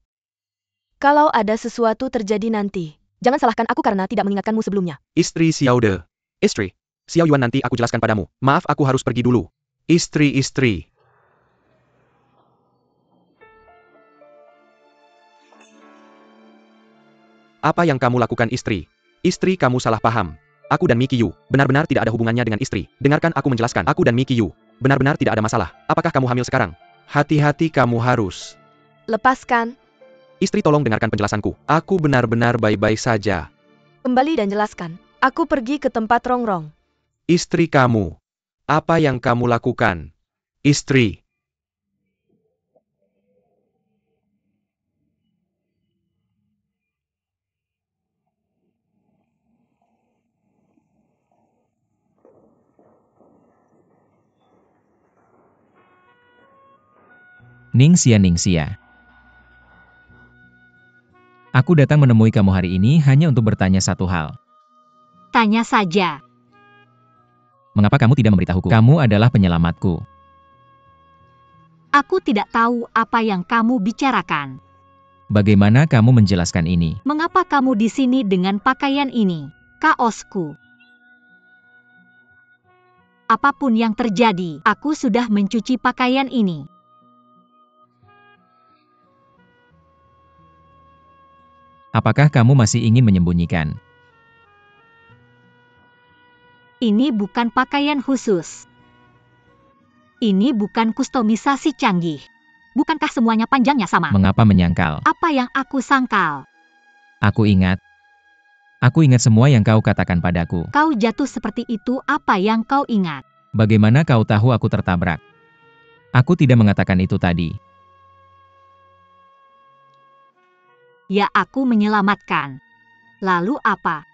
Speaker 3: Kalau ada sesuatu terjadi nanti, jangan salahkan aku karena tidak mengingatkanmu sebelumnya.
Speaker 2: Istri Xiao De. Istri. Xiao Yuan, nanti aku jelaskan padamu. Maaf, aku harus pergi dulu. Istri. Apa yang kamu lakukan, istri? Istri, kamu salah paham. Aku dan Miki Yu benar-benar tidak ada hubungannya dengan istri. Dengarkan aku menjelaskan. Aku dan Miki Yu benar-benar tidak ada masalah. Apakah kamu hamil sekarang? Hati-hati, kamu harus.
Speaker 3: Lepaskan.
Speaker 2: Istri, tolong dengarkan penjelasanku. Aku benar-benar baik-baik saja.
Speaker 3: Kembali dan jelaskan. Aku pergi ke tempat Rongrong.
Speaker 2: Istri kamu. Apa yang kamu lakukan? Istri.
Speaker 1: Ningxia. Aku datang menemui kamu hari ini hanya untuk bertanya satu hal.
Speaker 4: Tanya saja.
Speaker 1: Mengapa kamu tidak memberitahuku? Kamu adalah penyelamatku.
Speaker 4: Aku tidak tahu apa yang kamu bicarakan.
Speaker 1: Bagaimana kamu menjelaskan ini?
Speaker 4: Mengapa kamu di sini dengan pakaian ini? Kaosku. Apapun yang terjadi, aku sudah mencuci pakaian ini.
Speaker 1: Apakah kamu masih ingin menyembunyikan?
Speaker 4: Ini bukan pakaian khusus. Ini bukan kustomisasi canggih. Bukankah semuanya panjangnya sama?
Speaker 1: Mengapa menyangkal?
Speaker 4: Apa yang aku sangkal?
Speaker 1: Aku ingat semua yang kau katakan padaku.
Speaker 4: Kau jatuh seperti itu, apa yang kau ingat?
Speaker 1: Bagaimana kau tahu aku tertabrak? Aku tidak mengatakan itu tadi.
Speaker 4: Ya, aku menyelamatkan. Lalu apa?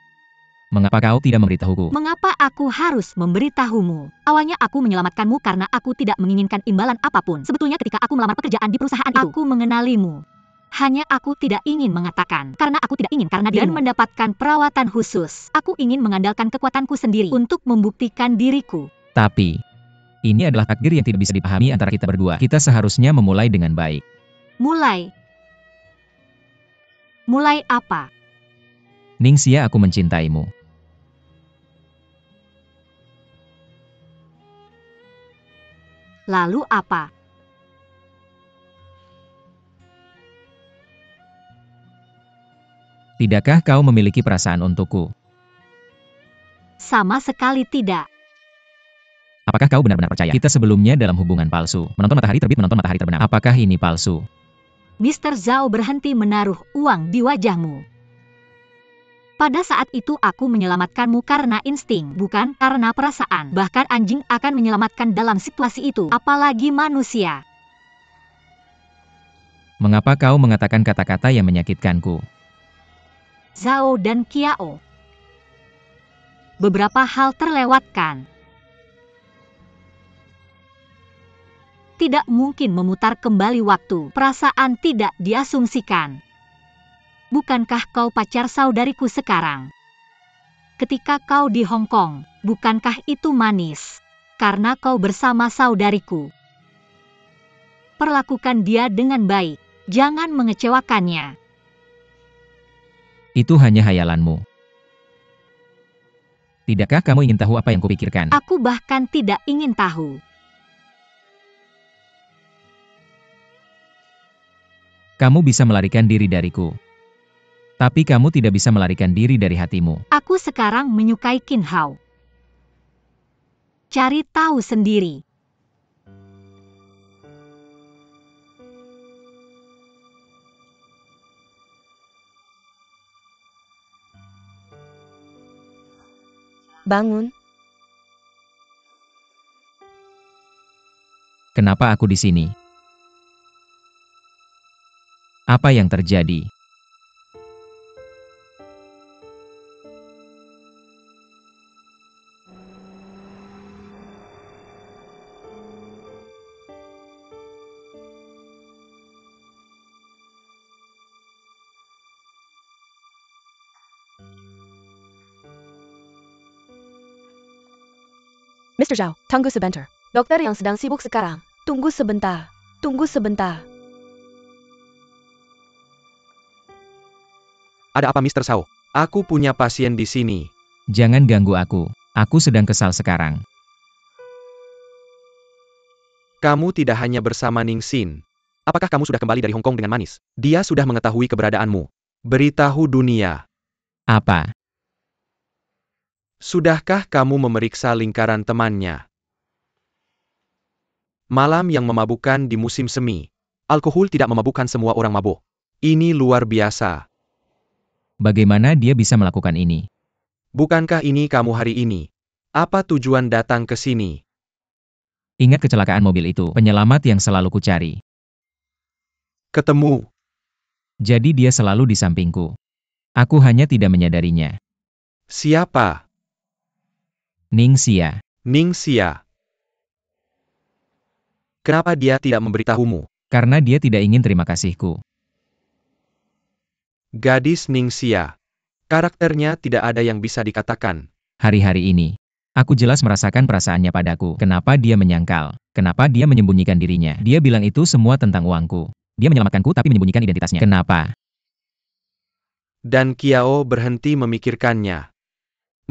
Speaker 1: Mengapa kau tidak memberitahuku?
Speaker 4: Mengapa aku harus memberitahumu? Awalnya aku menyelamatkanmu karena aku tidak menginginkan imbalan apapun. Sebetulnya ketika aku melamar pekerjaan di perusahaan itu, aku mengenalimu. Hanya aku tidak ingin mengatakan, karena aku tidak ingin karena dan mendapatkan perawatan khusus. Aku ingin mengandalkan kekuatanku sendiri untuk membuktikan diriku.
Speaker 1: Tapi, ini adalah takdir yang tidak bisa dipahami antara kita berdua. Kita seharusnya memulai dengan baik.
Speaker 4: Mulai apa?
Speaker 1: Ningxia, aku mencintaimu.
Speaker 4: Lalu apa?
Speaker 1: Tidakkah kau memiliki perasaan untukku?
Speaker 4: Sama sekali tidak.
Speaker 1: Apakah kau benar-benar percaya? Kita sebelumnya dalam hubungan palsu. Menonton matahari terbit, menonton matahari terbenam. Apakah ini palsu?
Speaker 4: Mr. Zhao berhenti menaruh uang di wajahmu. Pada saat itu aku menyelamatkanmu karena insting, bukan karena perasaan. Bahkan anjing akan menyelamatkan dalam situasi itu, apalagi manusia.
Speaker 1: Mengapa kau mengatakan kata-kata yang menyakitkanku?
Speaker 4: Zhao dan Kiao. Beberapa hal terlewatkan. Tidak mungkin memutar kembali waktu. Perasaan tidak diasumsikan. Bukankah kau pacar saudariku sekarang? Ketika kau di Hong Kong, bukankah itu manis? Karena kau bersama saudariku. Perlakukan dia dengan baik. Jangan mengecewakannya.
Speaker 1: Itu hanya hayalanmu. Tidakkah kamu ingin tahu apa yang kupikirkan?
Speaker 4: Aku bahkan tidak ingin tahu.
Speaker 1: Kamu bisa melarikan diri dariku. Tapi kamu tidak bisa melarikan diri dari hatimu.
Speaker 4: Aku sekarang menyukai Qin Hao. Cari tahu sendiri.
Speaker 3: Bangun.
Speaker 1: Kenapa aku di sini? Apa yang terjadi?
Speaker 3: Mr. Zhao, tunggu sebentar. Dokter yang sedang sibuk sekarang. Tunggu sebentar. Tunggu sebentar.
Speaker 2: Ada apa Mr. Zhao? Aku punya pasien di sini.
Speaker 1: Jangan ganggu aku. Aku sedang kesal sekarang.
Speaker 2: Kamu tidak hanya bersama Ning Xin. Apakah kamu sudah kembali dari Hong Kong dengan manis? Dia sudah mengetahui keberadaanmu. Beritahu dunia.
Speaker 1: Apa?
Speaker 2: Sudahkah kamu memeriksa lingkaran temannya? Malam yang memabukkan di musim semi. Alkohol tidak memabukkan semua orang mabuk. Ini luar biasa.
Speaker 1: Bagaimana dia bisa melakukan ini?
Speaker 2: Bukankah ini kamu hari ini? Apa tujuan datang ke sini?
Speaker 1: Ingat kecelakaan mobil itu, penyelamat yang selalu kucari.
Speaker 2: Ketemu.
Speaker 1: Jadi dia selalu di sampingku. Aku hanya tidak menyadarinya.
Speaker 2: Siapa?
Speaker 1: Ning Xia.
Speaker 2: Ning Xia. Kenapa dia tidak memberitahumu?
Speaker 1: Karena dia tidak ingin terima kasihku.
Speaker 2: Gadis Ning Xia. Karakternya tidak ada yang bisa dikatakan.
Speaker 1: Hari-hari ini, aku jelas merasakan perasaannya padaku. Kenapa dia menyangkal? Kenapa dia menyembunyikan dirinya? Dia bilang itu semua tentang uangku. Dia menyelamatkanku tapi menyembunyikan identitasnya. Kenapa?
Speaker 2: Dan Kiao berhenti memikirkannya.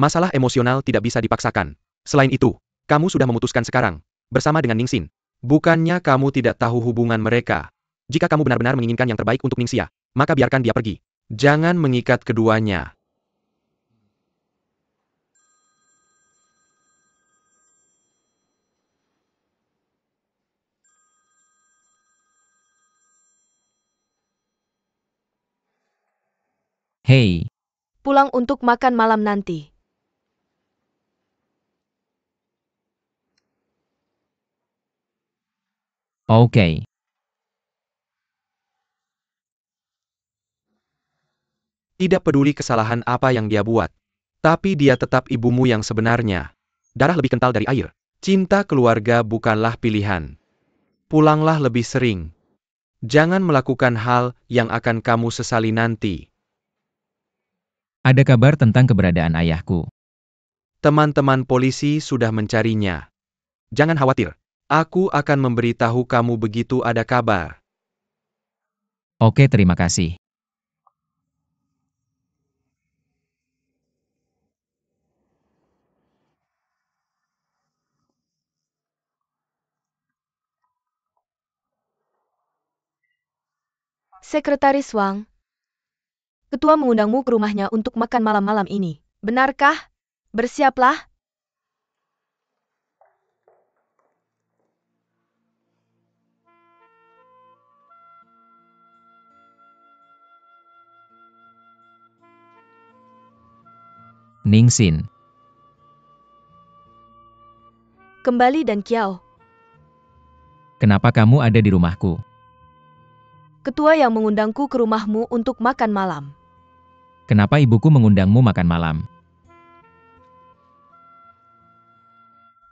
Speaker 2: Masalah emosional tidak bisa dipaksakan. Selain itu, kamu sudah memutuskan sekarang, bersama dengan Ning Xin. Bukannya kamu tidak tahu hubungan mereka. Jika kamu benar-benar menginginkan yang terbaik untuk Ning Xia, maka biarkan dia pergi. Jangan mengikat keduanya.
Speaker 1: Hei,
Speaker 3: Pulang untuk makan malam nanti.
Speaker 1: oke.
Speaker 2: Tidak peduli kesalahan apa yang dia buat. Tapi dia tetap ibumu yang sebenarnya. Darah lebih kental dari air. Cinta keluarga bukanlah pilihan. Pulanglah lebih sering. Jangan melakukan hal yang akan kamu sesali nanti.
Speaker 1: Ada kabar tentang keberadaan ayahku.
Speaker 2: Teman-teman polisi sudah mencarinya. Jangan khawatir. Aku akan memberitahu kamu begitu ada kabar.
Speaker 1: Oke, terima kasih.
Speaker 3: Sekretaris Wang. Ketua mengundangmu ke rumahnya untuk makan malam-malam ini. Benarkah? Bersiaplah.
Speaker 1: Ning Xin.
Speaker 3: Kembali dan Kiao.
Speaker 1: Kenapa kamu ada di rumahku?
Speaker 3: Ketua yang mengundangku ke rumahmu untuk makan malam.
Speaker 1: Kenapa ibuku mengundangmu makan malam?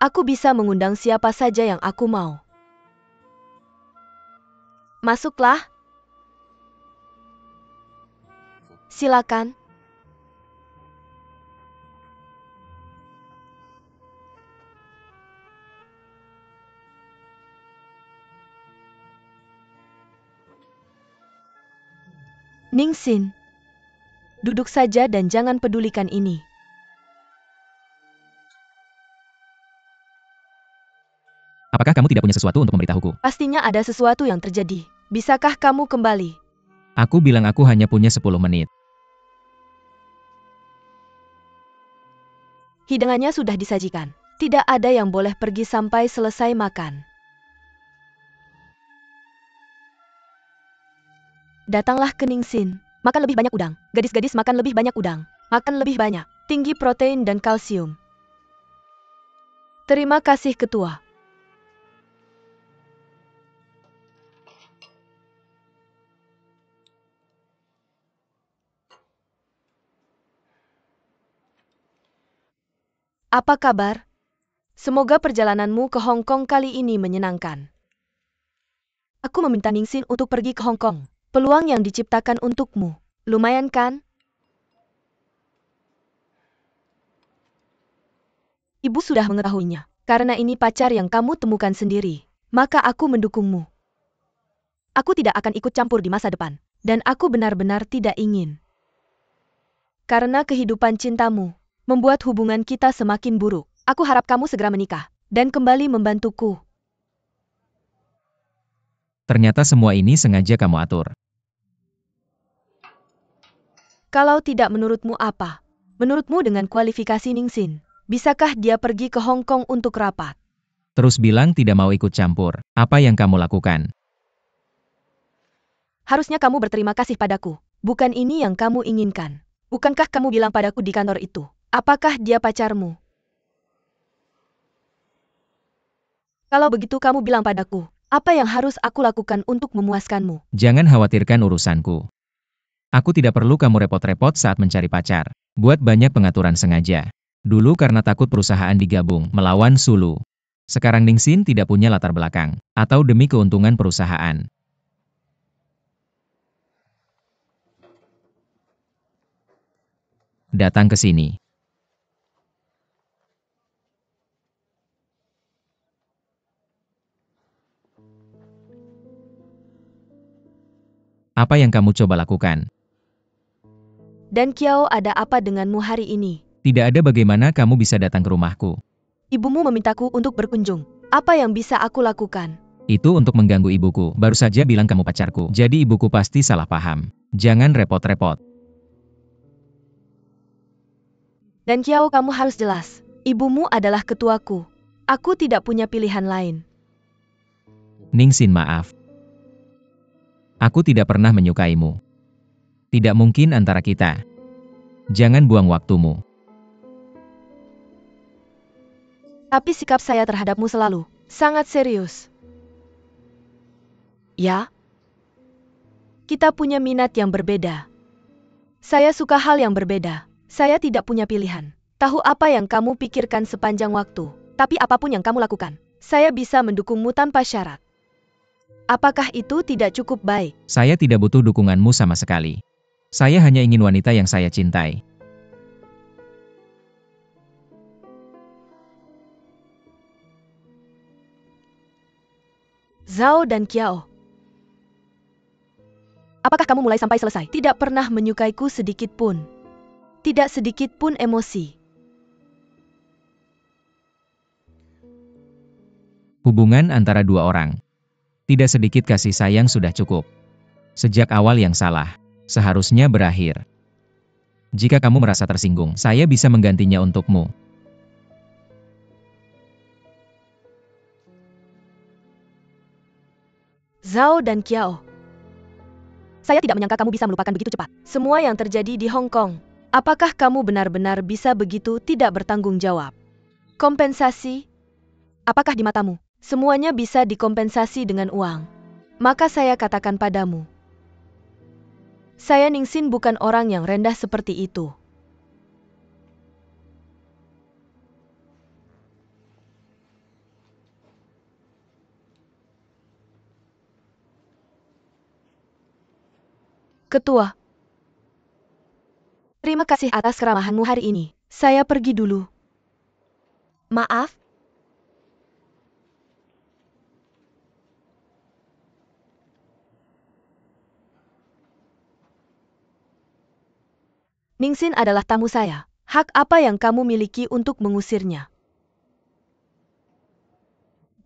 Speaker 3: Aku bisa mengundang siapa saja yang aku mau. Masuklah. Silakan. Ning Xin. Duduk saja dan jangan pedulikan ini.
Speaker 1: Apakah kamu tidak punya sesuatu untuk memberitahuku?
Speaker 3: Pastinya ada sesuatu yang terjadi. Bisakah kamu kembali?
Speaker 1: Aku bilang aku hanya punya 10 menit.
Speaker 3: Hidangannya sudah disajikan. Tidak ada yang boleh pergi sampai selesai makan. Datanglah ke Ning Xin. Makan lebih banyak udang. Gadis-gadis makan lebih banyak udang. Makan lebih banyak. Tinggi protein dan kalsium. Terima kasih Ketua. Apa kabar? Semoga perjalananmu ke Hong Kong kali ini menyenangkan. Aku meminta Ning Xin untuk pergi ke Hong Kong. Peluang yang diciptakan untukmu. Lumayan kan? Ibu sudah mengetahuinya. Karena ini pacar yang kamu temukan sendiri, maka aku mendukungmu. Aku tidak akan ikut campur di masa depan, dan aku benar-benar tidak ingin. Karena kehidupan cintamu membuat hubungan kita semakin buruk, aku harap kamu segera menikah dan kembali membantuku.
Speaker 1: Ternyata semua ini sengaja kamu atur.
Speaker 3: Kalau tidak menurutmu apa? Menurutmu dengan kualifikasi Ningsin, bisakah dia pergi ke Hong Kong untuk rapat?
Speaker 1: Terus bilang tidak mau ikut campur. Apa yang kamu lakukan?
Speaker 3: Harusnya kamu berterima kasih padaku. Bukan ini yang kamu inginkan. Bukankah kamu bilang padaku di kantor itu? Apakah dia pacarmu? Kalau begitu kamu bilang padaku, apa yang harus aku lakukan untuk memuaskanmu?
Speaker 1: Jangan khawatirkan urusanku. Aku tidak perlu kamu repot-repot saat mencari pacar. Buat banyak pengaturan sengaja. Dulu karena takut perusahaan digabung melawan Sulu. Sekarang Ningsin tidak punya latar belakang. Atau demi keuntungan perusahaan. Datang ke sini. Apa yang kamu coba lakukan?
Speaker 3: Dan Kiao, ada apa denganmu hari ini?
Speaker 1: Tidak ada bagaimana kamu bisa datang ke rumahku.
Speaker 3: Ibumu memintaku untuk berkunjung. Apa yang bisa aku lakukan?
Speaker 1: Itu untuk mengganggu ibuku. Baru saja bilang kamu pacarku. Jadi ibuku pasti salah paham. Jangan repot-repot.
Speaker 3: Dan Kiao, kamu harus jelas. Ibumu adalah ketuaku. Aku tidak punya pilihan lain.
Speaker 1: Ningsin, maaf. Aku tidak pernah menyukaimu. Tidak mungkin antara kita. Jangan buang waktumu.
Speaker 3: Tapi sikap saya terhadapmu selalu sangat serius. Ya? Kita punya minat yang berbeda. Saya suka hal yang berbeda. Saya tidak punya pilihan. Tahu apa yang kamu pikirkan sepanjang waktu. Tapi apapun yang kamu lakukan, saya bisa mendukungmu tanpa syarat. Apakah itu tidak cukup baik?
Speaker 1: Saya tidak butuh dukunganmu sama sekali. Saya hanya ingin wanita yang saya cintai.
Speaker 3: Zhao dan Kiao. Apakah kamu mulai sampai selesai tidak pernah menyukaiku sedikit pun? Tidak sedikit pun emosi.
Speaker 1: Hubungan antara dua orang. Tidak sedikit kasih sayang sudah cukup. Sejak awal yang salah, seharusnya berakhir. Jika kamu merasa tersinggung, saya bisa menggantinya untukmu.
Speaker 3: Zhao dan Kiao. Saya tidak menyangka kamu bisa melupakan begitu cepat semua yang terjadi di Hong Kong. Apakah kamu benar-benar bisa begitu tidak bertanggung jawab? Kompensasi? Apakah di matamu, semuanya bisa dikompensasi dengan uang? Maka saya katakan padamu, saya Ningsin bukan orang yang rendah seperti itu. Ketua, terima kasih atas keramahanmu hari ini. Saya pergi dulu. Maaf? Ningsin adalah tamu saya. Hak apa yang kamu miliki untuk mengusirnya?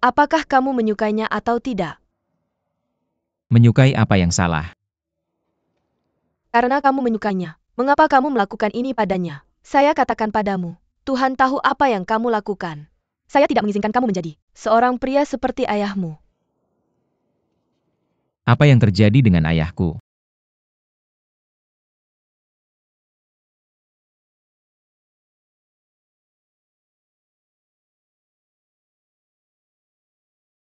Speaker 3: Apakah kamu menyukainya atau tidak?
Speaker 1: Menyukai apa yang salah?
Speaker 3: Karena kamu menyukainya. Mengapa kamu melakukan ini padanya? Saya katakan padamu, Tuhan tahu apa yang kamu lakukan. Saya tidak mengizinkan kamu menjadi seorang pria seperti ayahmu.
Speaker 1: Apa yang terjadi dengan ayahku?